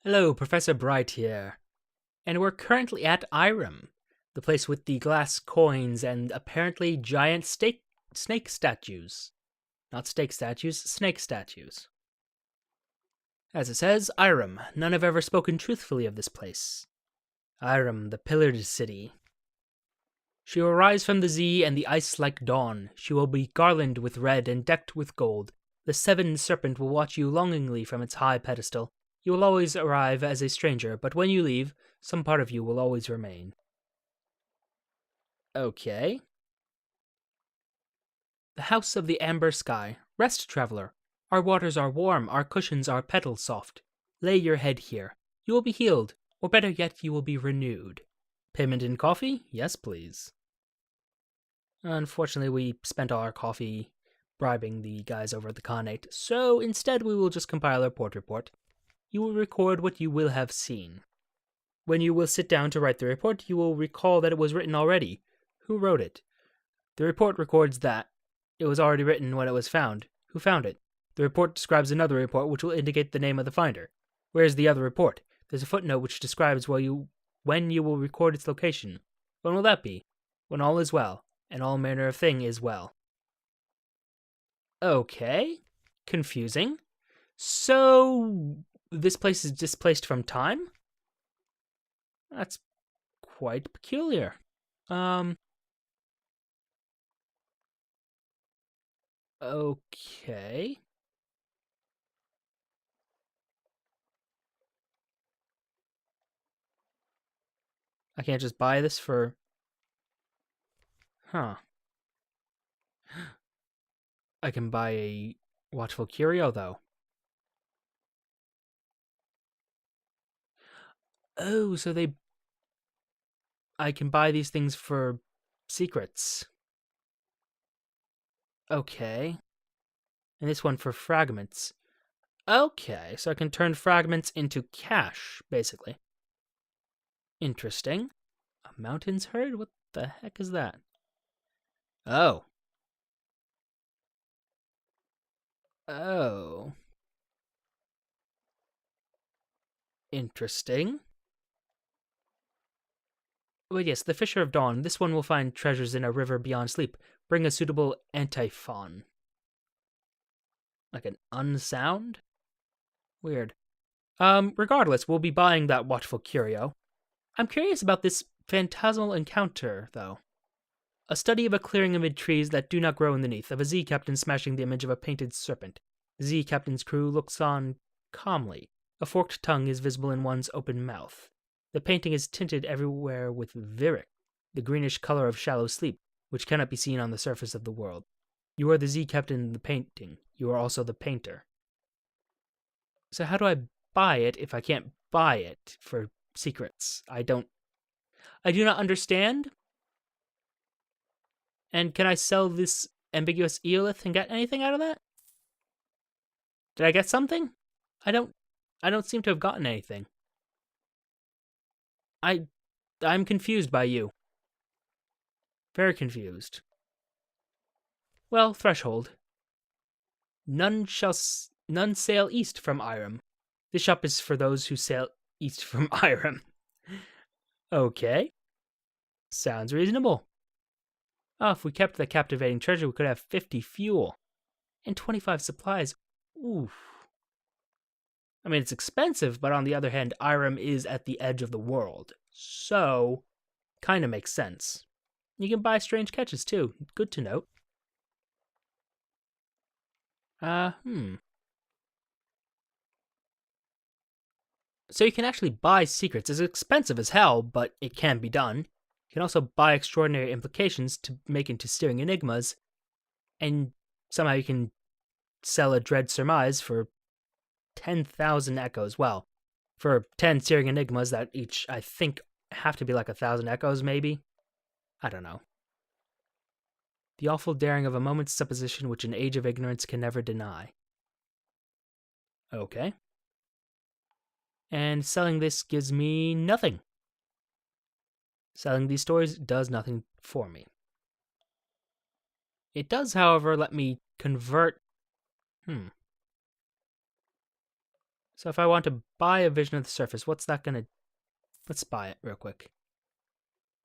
Hello, Professor Bright here. And we're currently at Irem, the place with the glass coins and apparently giant snake statues. Not steak statues, snake statues. As it says, Irem, none have ever spoken truthfully of this place. Irem, the pillared city. She will rise from the sea and the ice like dawn. She will be garlanded with red and decked with gold. The seven serpent will watch you longingly from its high pedestal. You will always arrive as a stranger, but when you leave, some part of you will always remain. Okay. The House of the Amber Sky. Rest, traveler. Our waters are warm, our cushions are petal soft. Lay your head here. You will be healed, or better yet, you will be renewed. Payment in coffee? Yes, please. Unfortunately, we spent all our coffee bribing the guys over at the Khanate, so instead we will just compile a report. You will record what you will have seen. When you will sit down to write the report, you will recall that it was written already. Who wrote it? The report records that it was already written when it was found. Who found it? The report describes another report which will indicate the name of the finder. Where is the other report? There's a footnote which describes when you will record its location. When will that be? When all is well, and all manner of thing is well. Okay. Confusing. So, this place is displaced from time? That's quite peculiar. Okay. I can't just buy this for... Huh. I can buy a watchful curio, though. Oh, so I can buy these things for secrets. Okay. And this one for fragments. Okay, so I can turn fragments into cash, basically. Interesting. A mountain's herd? What the heck is that? Oh. Oh. Interesting. But yes, the Fisher of Dawn. This one will find treasures in a river beyond sleep. Bring a suitable antiphon. Like an unsound? Weird. Regardless, we'll be buying that watchful curio. I'm curious about this phantasmal encounter, though. A study of a clearing amid trees that do not grow underneath, of a Z captain smashing the image of a painted serpent. The Z captain's crew looks on calmly. A forked tongue is visible in one's open mouth. The painting is tinted everywhere with viric, the greenish color of shallow sleep, which cannot be seen on the surface of the world. You are the Z captain in the painting. You are also the painter. So how do I buy it if I can't buy it for secrets? I do not understand. And can I sell this ambiguous eolith and get anything out of that? Did I get something? I don't seem to have gotten anything. I'm confused by you. Very confused. Well, threshold. None sail east from Irem. This shop is for those who sail east from Irem. Okay. Sounds reasonable. Oh, if we kept the captivating treasure, we could have 50 fuel. And 25 supplies. Oof. I mean, it's expensive, but on the other hand, Irem is at the edge of the world. So, kind of makes sense. You can buy strange catches, too. Good to note. So you can actually buy secrets. It's expensive as hell, but it can be done. You can also buy extraordinary implications to make into steering enigmas, and somehow you can sell a dread surmise for 10,000 echoes. Well, for 10 steering enigmas that each, I think, have to be like 1,000 echoes, maybe? I don't know. The awful daring of a moment's supposition which an age of ignorance can never deny. Okay. And selling this gives me nothing. Selling these stories does nothing for me. It does, however, let me convert... So if I want to buy a vision of the surface, what's that gonna... Let's buy it real quick.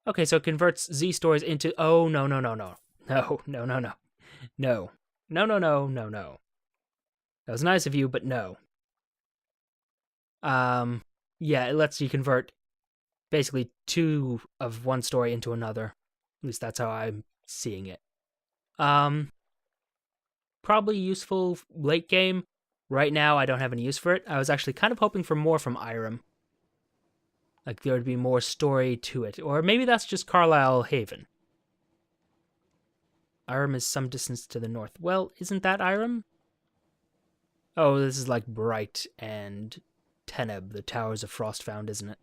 Okay, so it converts Z stories into... Oh, no, no, no, no. No, no, no, no. No. No, no, no, no, no. That was nice of you, but no. Yeah, it lets you convert basically two of one story into another. At least that's how I'm seeing it. Probably useful late game. Right now, I don't have any use for it. I was actually kind of hoping for more from Irem. Like, there would be more story to it. Or maybe that's just Carlisle Haven. Irem is some distance to the north. Well, isn't that Irem? Oh, this is like Bright and Teneb, the Towers of Frostfound, isn't it?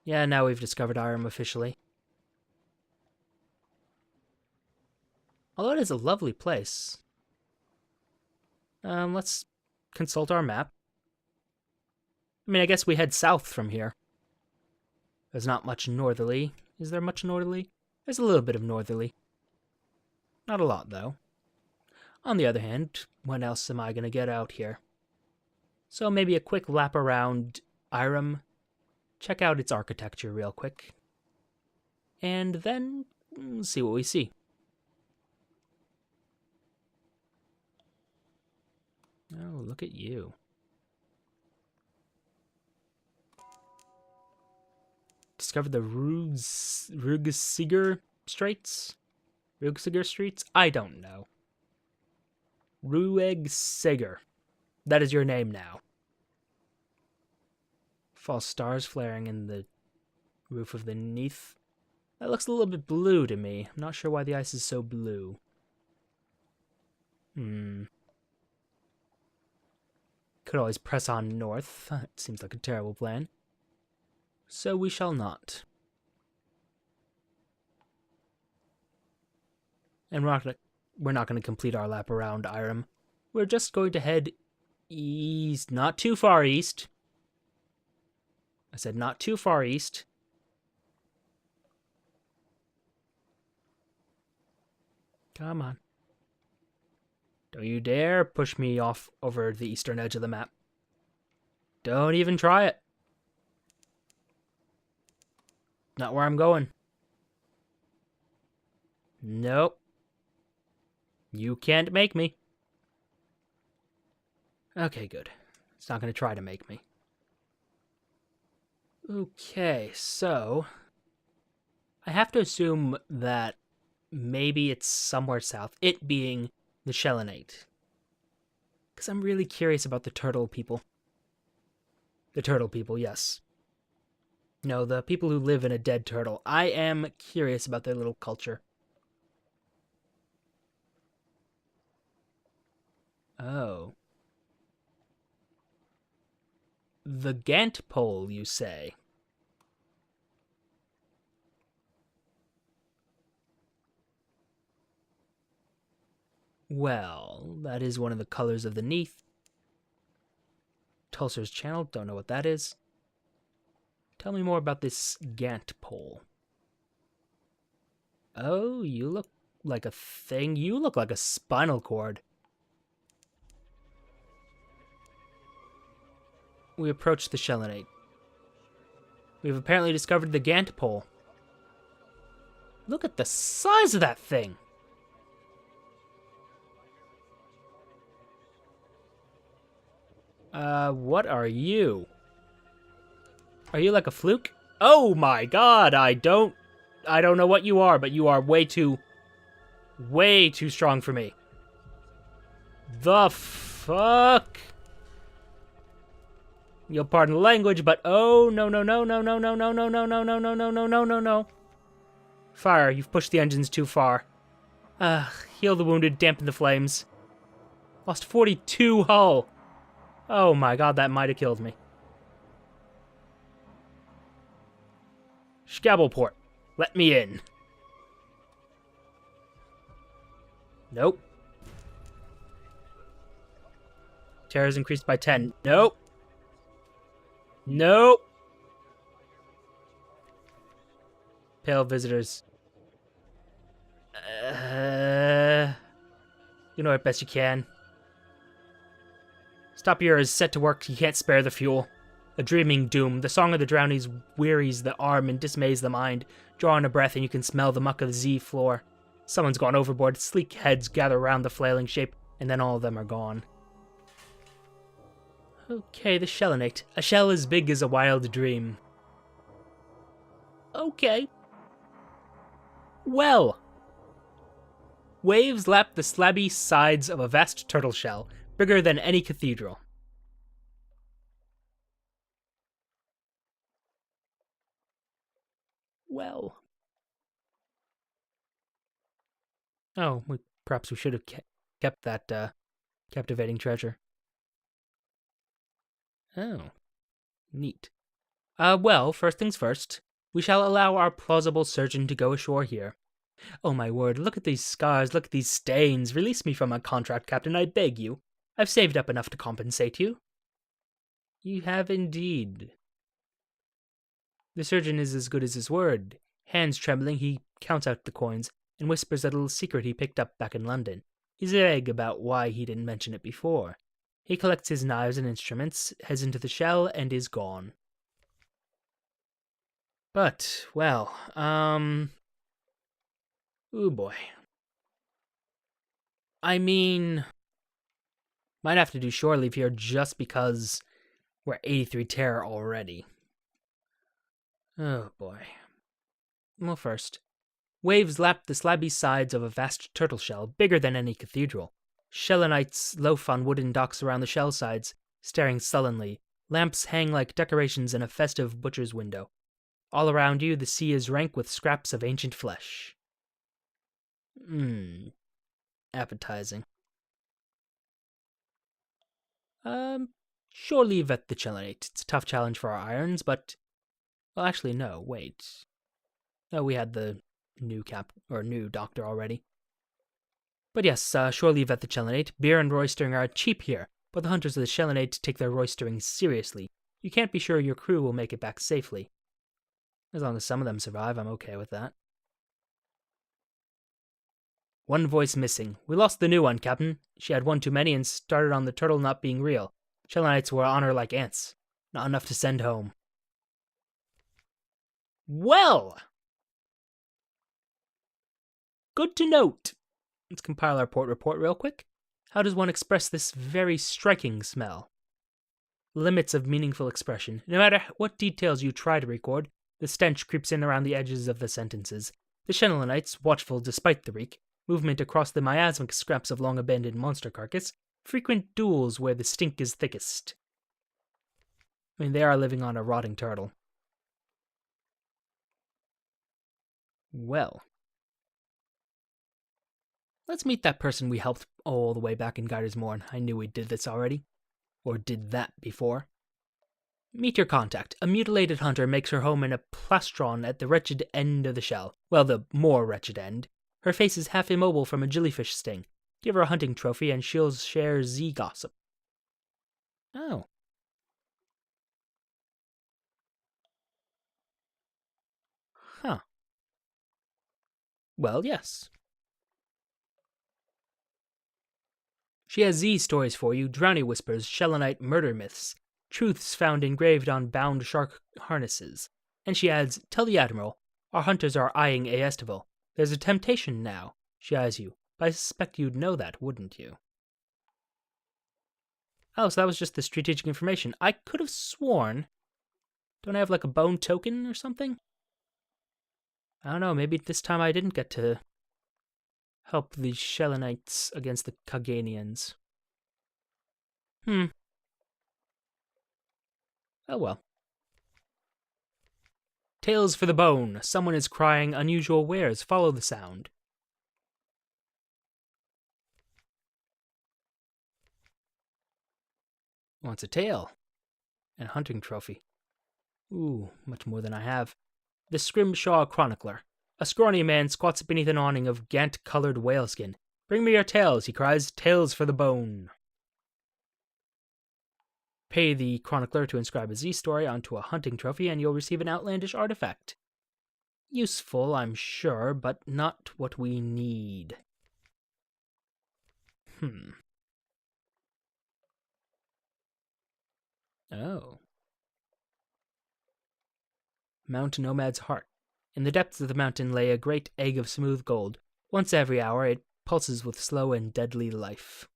Yeah, now we've discovered Irem officially. Although it is a lovely place. Let's consult our map. I mean, I guess we head south from here. There's not much northerly. Is there much northerly? There's a little bit of northerly. Not a lot, though. On the other hand, when else am I going to get out here? So maybe a quick lap around Irem. Check out its architecture real quick. And then see what we see. Oh, look at you. Discovered the Rugsiger Straits? Rugsiger Streets? I don't know. Ruegsiger. That is your name now. False stars flaring in the roof of the Neath. That looks a little bit blue to me. I'm not sure why the ice is so blue. Could always press on north. It seems like a terrible plan. So we shall not. And we're not going to complete our lap around Irem. We're just going to head east, not too far east. I said not too far east. Come on. Don't you dare push me off over the eastern edge of the map. Don't even try it. Not where I'm going. Nope. You can't make me. Okay, good. It's not going to try to make me. Okay, so... I have to assume that maybe it's somewhere south. It being the Shellinate. Because I'm really curious about the turtle people. The turtle people, yes. No, the people who live in a dead turtle. I am curious about their little culture. Oh. The Gant pole, you say? Well, that is one of the colors of the Neath. Tulser's Channel, don't know what that is. Tell me more about this Gant pole. Oh, you look like a thing. You look like a spinal cord. We approach the Shellinate. We've apparently discovered the Gant pole. Look at the size of that thing! What are you? Are you like a fluke? Oh my god, I don't know what you are, but you are way too strong for me. The fuck? You'll pardon the language, but oh no no no no no no no no no no no no no no no no no. Fire, you've pushed the engines too far. Heal the wounded, dampen the flames. Lost 42 hull. Oh my god, that might have killed me. Scabbleport, let me in. Nope. Terror's increased by 10. Nope. Nope. Pale visitors. You know it best you can. Stop yours, set to work, you can't spare the fuel. A dreaming doom, the song of the drownies wearies the arm and dismays the mind. Draw in a breath and you can smell the muck of the Z floor. Someone's gone overboard, sleek heads gather around the flailing shape, and then all of them are gone. Okay, the Shellinate. A shell as big as a wild dream. Okay. Well. Waves lap the slabby sides of a vast turtle shell, bigger than any cathedral. Well. Oh, perhaps we should have kept that captivating treasure. Oh, neat. Well, first things first. We shall allow our plausible surgeon to go ashore here. Oh my word, look at these scars, look at these stains. Release me from my contract, Captain, I beg you. I've saved up enough to compensate you. You have indeed. The surgeon is as good as his word. Hands trembling, he counts out the coins and whispers a little secret he picked up back in London. He's vague about why he didn't mention it before. He collects his knives and instruments, heads into the shell, and is gone. But, well, ooh boy. I mean, might have to do shore leave here just because we're 83 terror already. Oh boy. Well, first, waves lap the slabby sides of a vast turtle shell, bigger than any cathedral. Shellinites loaf on wooden docks around the shell sides, staring sullenly. Lamps hang like decorations in a festive butcher's window. All around you, the sea is rank with scraps of ancient flesh. Appetizing. Shore leave at the Shellinate. It's a tough challenge for our irons, but... Well, actually, no, wait. Oh, we had the new doctor already. But yes, shore leave at the Shellinate. Beer and roistering are cheap here, but the hunters of the Shellinate take their roistering seriously. You can't be sure your crew will make it back safely. As long as some of them survive, I'm okay with that. One voice missing. We lost the new one, Captain. She had one too many and started on the turtle not being real. Shellinites were on her like ants. Not enough to send home. Well! Good to note. Let's compile our port report real quick. How does one express this very striking smell? Limits of meaningful expression. No matter what details you try to record, the stench creeps in around the edges of the sentences. The Shellinites, watchful despite the reek, movement across the miasmic scraps of long-abandoned monster carcass, frequent duels where the stink is thickest. I mean, they are living on a rotting turtle. Well. Let's meet that person we helped all the way back in Gydersmorn. I knew we did this already. Or did that before. Meet your contact. A mutilated hunter makes her home in a plastron at the wretched end of the shell. Well, the more wretched end. Her face is half immobile from a jellyfish sting. Give her a hunting trophy and she'll share Z gossip. Oh. Huh. Well, yes. She has Z stories for you, drowny whispers, Shellinite murder myths, truths found engraved on bound shark harnesses. And she adds, tell the Admiral, our hunters are eyeing a Estival. There's a temptation now, she eyes you. But I suspect you'd know that, wouldn't you? Oh, so that was just the strategic information. I could have sworn... Don't I have like a bone token or something? I don't know, maybe this time I didn't get to help the Shellinites against the Kaganians. Oh well. Tales for the bone. Someone is crying unusual wares. Follow the sound. Wants a tail. And a hunting trophy. Ooh, much more than I have. The Scrimshaw Chronicler. A scrawny man squats beneath an awning of gant-colored whaleskin. Bring me your tales, he cries. Tales for the bone. Pay the chronicler to inscribe a Z story onto a hunting trophy and you'll receive an outlandish artifact. Useful, I'm sure, but not what we need. Oh. Mount Nomad's heart. In the depths of the mountain lay a great egg of smooth gold. Once every hour it pulses with slow and deadly life.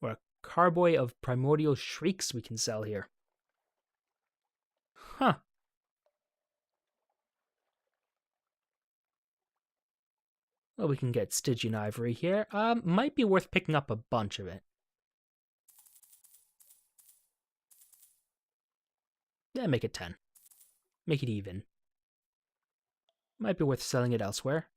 Or a carboy of primordial shrieks we can sell here. Huh. Well, we can get Stygian ivory here. Might be worth picking up a bunch of it. Yeah, make it 10. Make it even. Might be worth selling it elsewhere.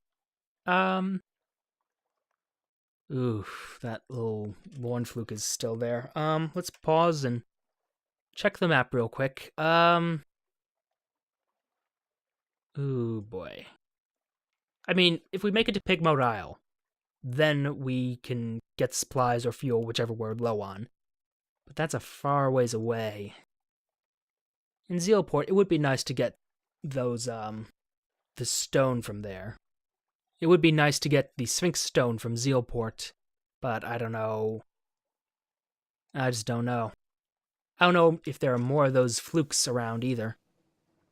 Oof, that little Lorn Fluke is still there. Let's pause and check the map real quick. Ooh, boy. I mean, if we make it to Pigmote Isle, then we can get supplies or fuel, whichever we're low on. But that's a far ways away. In Zealport, it would be nice to get those, the stone from there. It would be nice to get the Sphinx stone from Zealport, but I don't know. I just don't know. I don't know if there are more of those flukes around either.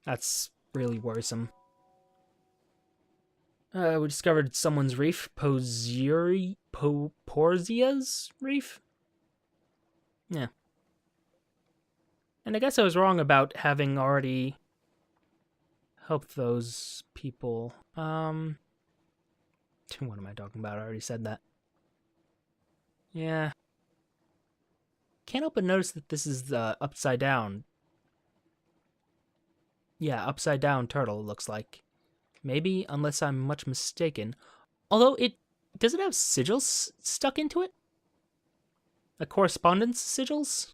That's really worrisome. We discovered someone's reef, Porzia's reef? Yeah. And I guess I was wrong about having already helped those people. What am I talking about? I already said that. Yeah. Can't help but notice that this is the upside down. Yeah, upside down turtle, it looks like. Maybe, unless I'm much mistaken. Although does it have sigils stuck into it? A correspondence sigils?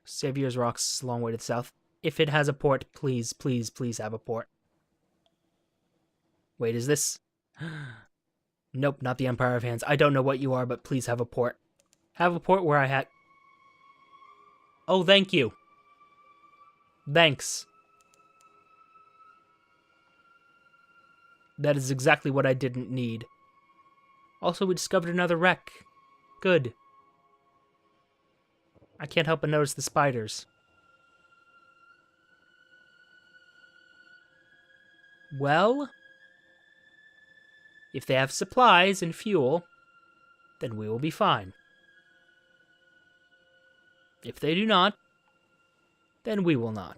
Savior's Rock's a long way to the south. If it has a port, please, please, please have a port. Wait, is this? Nope, not the Empire of Hands. I don't know what you are, but please have a port. Have a port where I had... Oh, thank you. Thanks. That is exactly what I didn't need. Also, we discovered another wreck. Good. I can't help but notice the spiders. Well, if they have supplies and fuel, then we will be fine. If they do not, then we will not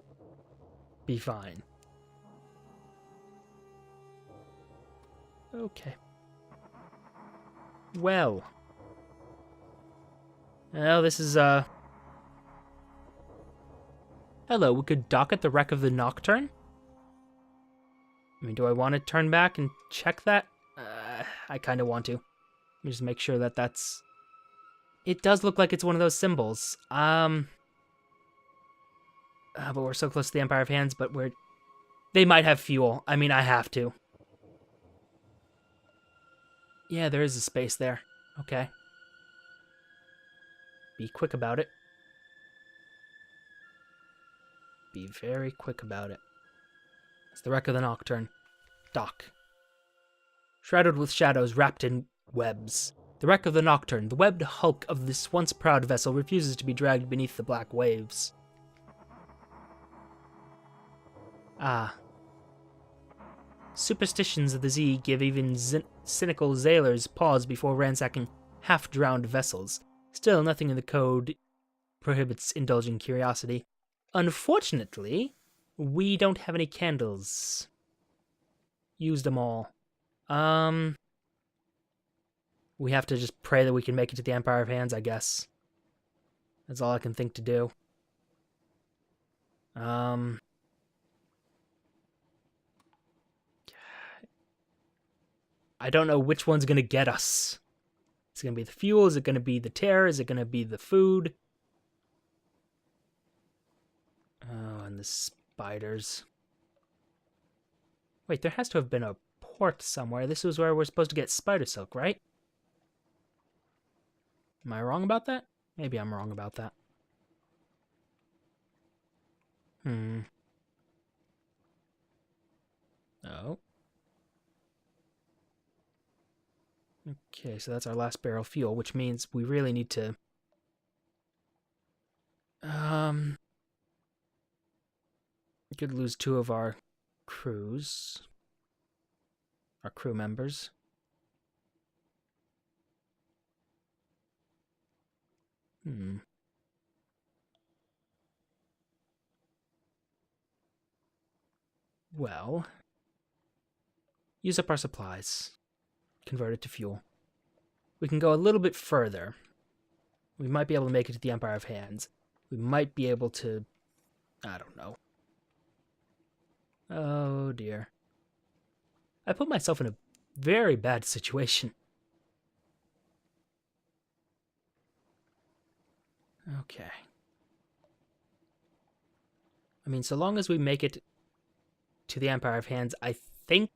be fine. Okay. Well, this is, hello, we could dock at the wreck of the Nocturne? I mean, do I want to turn back and check that? I kind of want to. Let me just make sure that that's... It does look like it's one of those symbols. But we're so close to the Empire of Hands, but they might have fuel. I mean, I have to. Yeah, there is a space there. Okay. Be quick about it. Be very quick about it. It's the wreck of the Nocturne. Dock. Shrouded with shadows, wrapped in webs. The wreck of the Nocturne, the webbed hulk of this once proud vessel, refuses to be dragged beneath the black waves. Ah. Superstitions of the sea give even cynical sailors pause before ransacking half-drowned vessels. Still, nothing in the code prohibits indulging curiosity. Unfortunately, we don't have any candles. Used them all. We have to just pray that we can make it to the Empire of Hands, I guess. That's all I can think to do. I don't know which one's gonna get us. Is it gonna be the fuel? Is it gonna be the tear? Is it gonna be the food? Oh, and the spiders. Wait, there has to have been a port somewhere. This was where we're supposed to get spider silk, right? Am I wrong about that? Maybe I'm wrong about that. Oh. Okay, so that's our last barrel fuel, which means we really need to... We could lose 2 of our crews. Our crew members. Well, use up our supplies. Convert it to fuel. We can go a little bit further. We might be able to make it to the Empire of Hands. We might be able to... I don't know. Oh, dear. I put myself in a very bad situation. Okay. I mean, so long as we make it to the Empire of Hands, I think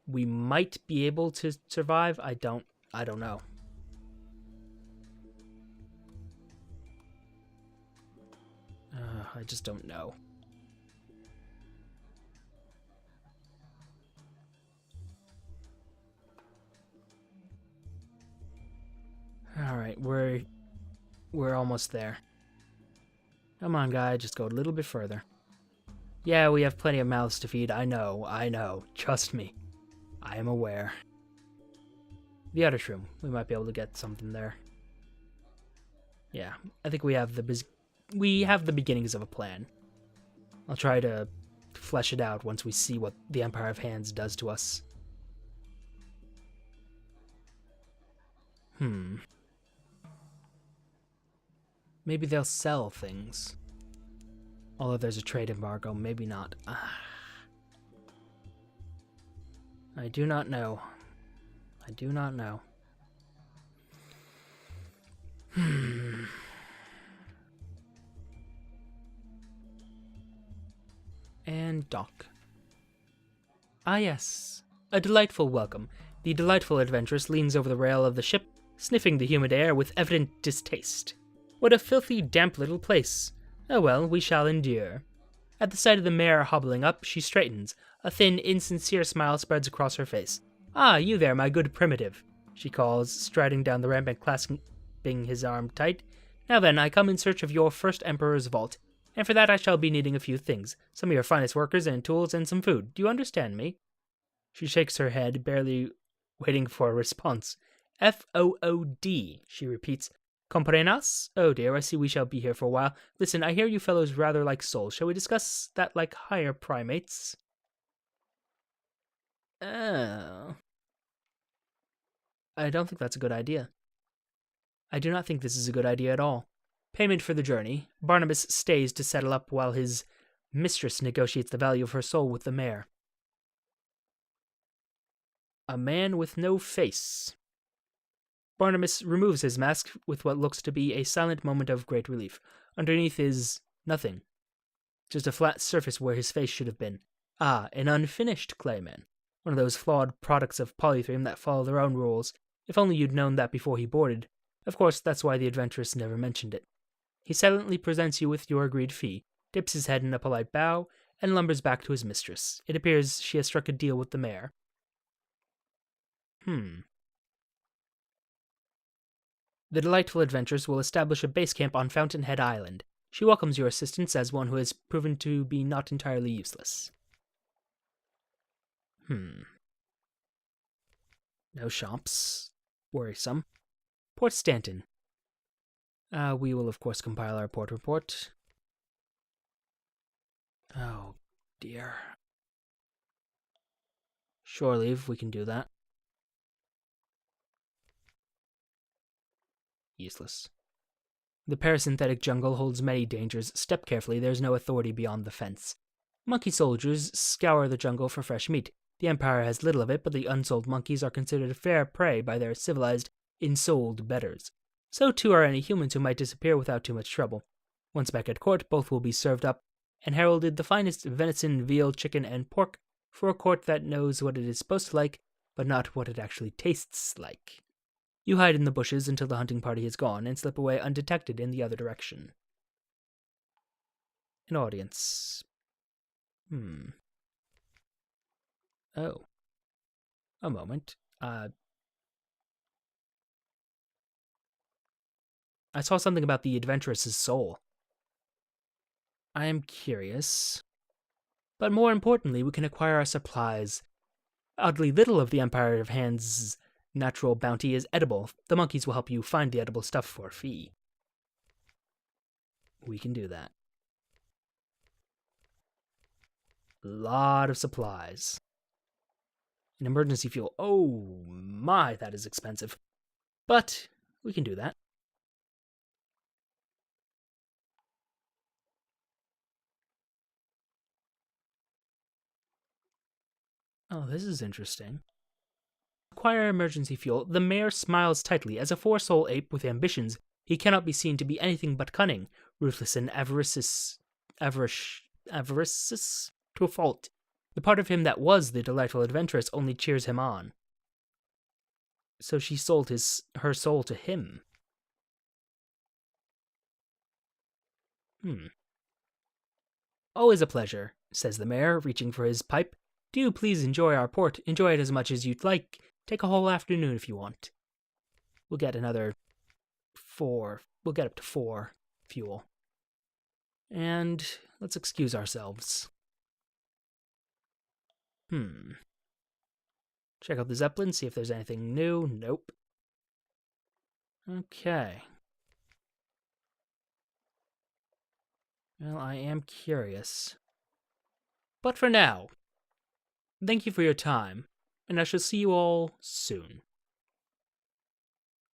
we might be able to survive. I don't know. I just don't know. All right, we're almost there. Come on, guy, just go a little bit further. Yeah, we have plenty of mouths to feed. I know. Trust me. I am aware. The other room. We might be able to get something there. Yeah, I think we have the beginnings of a plan. I'll try to flesh it out once we see what the Empire of Hands does to us. Maybe they'll sell things. Although there's a trade embargo, maybe not. I do not know. I do not know. And dock. Ah yes, a delightful welcome. The delightful adventuress leans over the rail of the ship, sniffing the humid air with evident distaste. What a filthy, damp little place. Oh well, we shall endure. At the sight of the mare hobbling up, she straightens. A thin, insincere smile spreads across her face. Ah, you there, my good primitive, she calls, striding down the ramp and clasping his arm tight. Now then, I come in search of your first Emperor's vault, and for that I shall be needing a few things. Some of your finest workers and tools and some food. Do you understand me? She shakes her head, barely waiting for a response. Food, she repeats. Comprenas? Oh dear, I see we shall be here for a while. Listen, I hear you fellows rather like souls. Shall we discuss that like higher primates? Oh. I don't think that's a good idea. I do not think this is a good idea at all. Payment for the journey. Barnabas stays to settle up while his mistress negotiates the value of her soul with the mayor. A man with no face. Barnabas removes his mask with what looks to be a silent moment of great relief. Underneath is nothing. Just a flat surface where his face should have been. Ah, an unfinished clayman. One of those flawed products of Polythream that follow their own rules. If only you'd known that before he boarded. Of course, that's why the adventuress never mentioned it. He silently presents you with your agreed fee, dips his head in a polite bow, and lumbers back to his mistress. It appears she has struck a deal with the mayor. The delightful adventuress will establish a base camp on Fountainhead Island. She welcomes your assistance as one who has proven to be not entirely useless. No shops. Worrisome. Port Stanton. We will, of course, compile our port report. Oh, dear. Shore leave, we can do that. Useless. The parasynthetic jungle holds many dangers. Step carefully, there's no authority beyond the fence. Monkey soldiers scour the jungle for fresh meat. The Empire has little of it, but the unsold monkeys are considered fair prey by their civilized, ensouled betters. So too are any humans who might disappear without too much trouble. Once back at court, both will be served up, and heralded the finest venison, veal, chicken, and pork for a court that knows what it is supposed to like, but not what it actually tastes like. You hide in the bushes until the hunting party is gone, and slip away undetected in the other direction. An audience. Oh. A moment. I saw something about the adventuress's soul. I am curious. But more importantly, we can acquire our supplies. Oddly little of the Empire of Hand's natural bounty is edible. The monkeys will help you find the edible stuff for a fee. We can do that. Lot of supplies. An emergency fuel. Oh my, that is expensive. But we can do that. Oh, this is interesting. Acquire emergency fuel. The mayor smiles tightly. As a four-soul ape with ambitions, he cannot be seen to be anything but cunning, ruthless, and avaricious to a fault. The part of him that was the delightful adventuress only cheers him on. So she sold her soul to him. Always a pleasure, says the mayor, reaching for his pipe. Do please enjoy our port. Enjoy it as much as you'd like. Take a whole afternoon if you want. We'll get another 4. We'll get up to 4 fuel. And let's excuse ourselves. Check out the Zeppelin, see if there's anything new. Nope. Okay. Well, I am curious. But for now, thank you for your time, and I shall see you all soon.